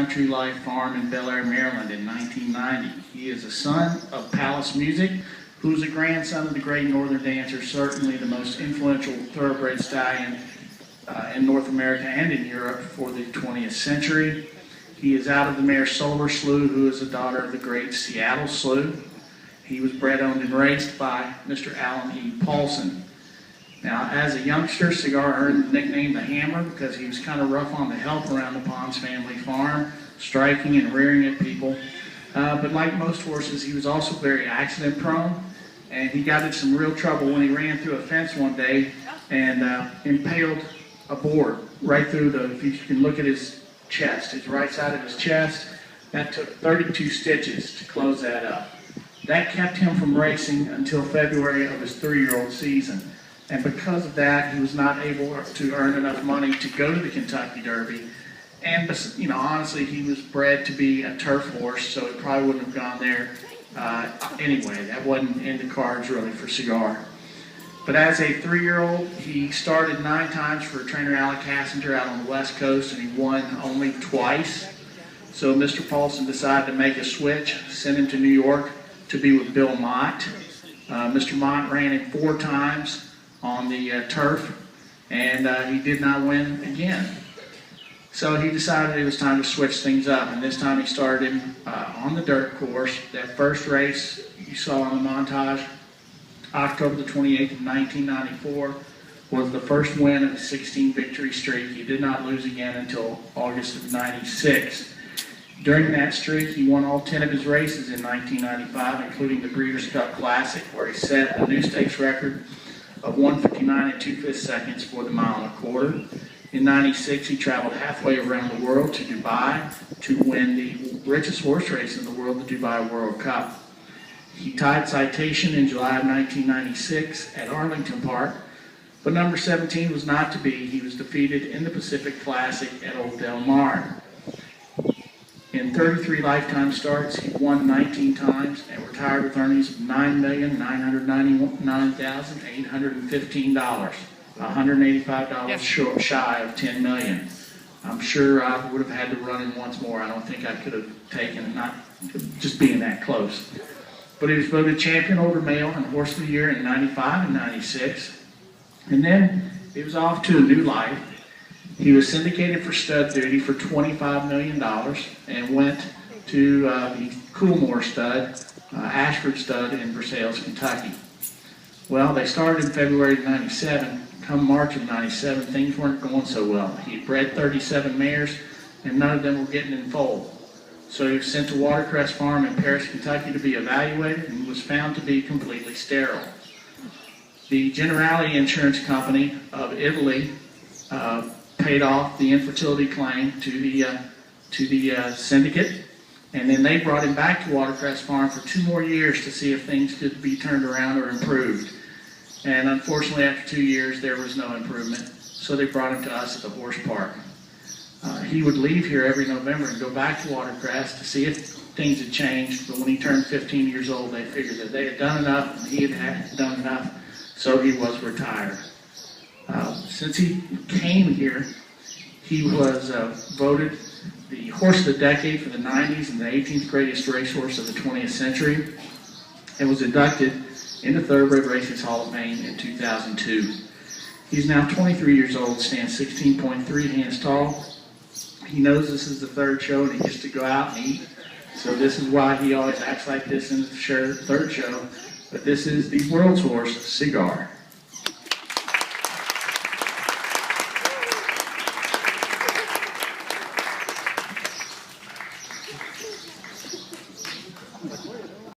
Country Life Farm in Bel Air, Maryland in 1990. He is a son of Palace Music, who's a grandson of the great Northern Dancer, certainly the most influential thoroughbred stallion in North America and in Europe for the 20th century. He is out of the mare Solar Slew, who is a daughter of the great Seattle Slew. He was bred, owned, and raced by Mr. Alan E. Paulson. Now, as a youngster, Cigar earned the nickname the Hammer because he was kind of rough on the help around the Pons family farm, striking and rearing at people. But like most horses, he was also very accident prone, and he got in some real trouble when he ran through a fence one day and impaled a board right through if you can look at his chest, his right side of his chest. That took 32 stitches to close that up. That kept him from racing until February of his 3-year-old season. And because of that, he was not able to earn enough money to go to the Kentucky Derby. And, honestly, he was bred to be a turf horse, so he probably wouldn't have gone there anyway. That wasn't in the cards, really, for Cigar. But as a 3-year-old, he started 9 times for trainer Alec Hassinger out on the West Coast, and he won only twice. So Mr. Paulson decided to make a switch, sent him to New York to be with Bill Mott. Mr. Mott ran him 4 times on the turf, and he did not win again. So he decided it was time to switch things up, and this time he started him on the dirt course. That first race you saw on the montage, October the 28th of 1994, was the first win of a 16-victory streak. He did not lose again until August of 96. During that streak, he won all 10 of his races in 1995, including the Breeders' Cup Classic, where he set a new stakes record of 1:59 and 2/5 seconds for the mile and a quarter. In 96, he traveled halfway around the world to Dubai to win the richest horse race in the world, the Dubai World Cup. He tied Citation in July of 1996 at Arlington Park, but number 17 was not to be. He was defeated in the Pacific Classic at Old Del Mar. In 33 lifetime starts, he won 19 times and retired with earnings of $9,999,815, $185 shy of $10 million. I'm sure I would have had to run him once more. I don't think I could have taken, not just being that close. But he was voted champion older male and horse of the year in 95 and 96. And then he was off to a new life. He was syndicated for stud duty for $25 million and went to the Coolmore stud, Ashford stud in Versailles, Kentucky. Well, they started in February of 97. Come March of 97, things weren't going so well. He bred 37 mares, and none of them were getting in foal. So he was sent to Watercress Farm in Paris, Kentucky to be evaluated and was found to be completely sterile. The Generali Insurance Company of Italy paid off the infertility claim to the syndicate, and then they brought him back to Watercress Farm for 2 more years to see if things could be turned around or improved. And unfortunately, after 2 years, there was no improvement, so they brought him to us at the horse park. He would leave here every November and go back to Watercress to see if things had changed, but when he turned 15 years old, they figured that they had done enough and he had done enough, so he was retired. Since he came here, he was voted the horse of the decade for the 90s and the 18th greatest racehorse of the 20th century, and was inducted into Thoroughbred Racing's Hall of Fame in 2002. He's now 23 years old, stands 16.3 hands tall. He knows this is the 3rd show and he gets to go out and eat, so this is why he always acts like this in the 3rd show. But this is the world's horse, Cigar.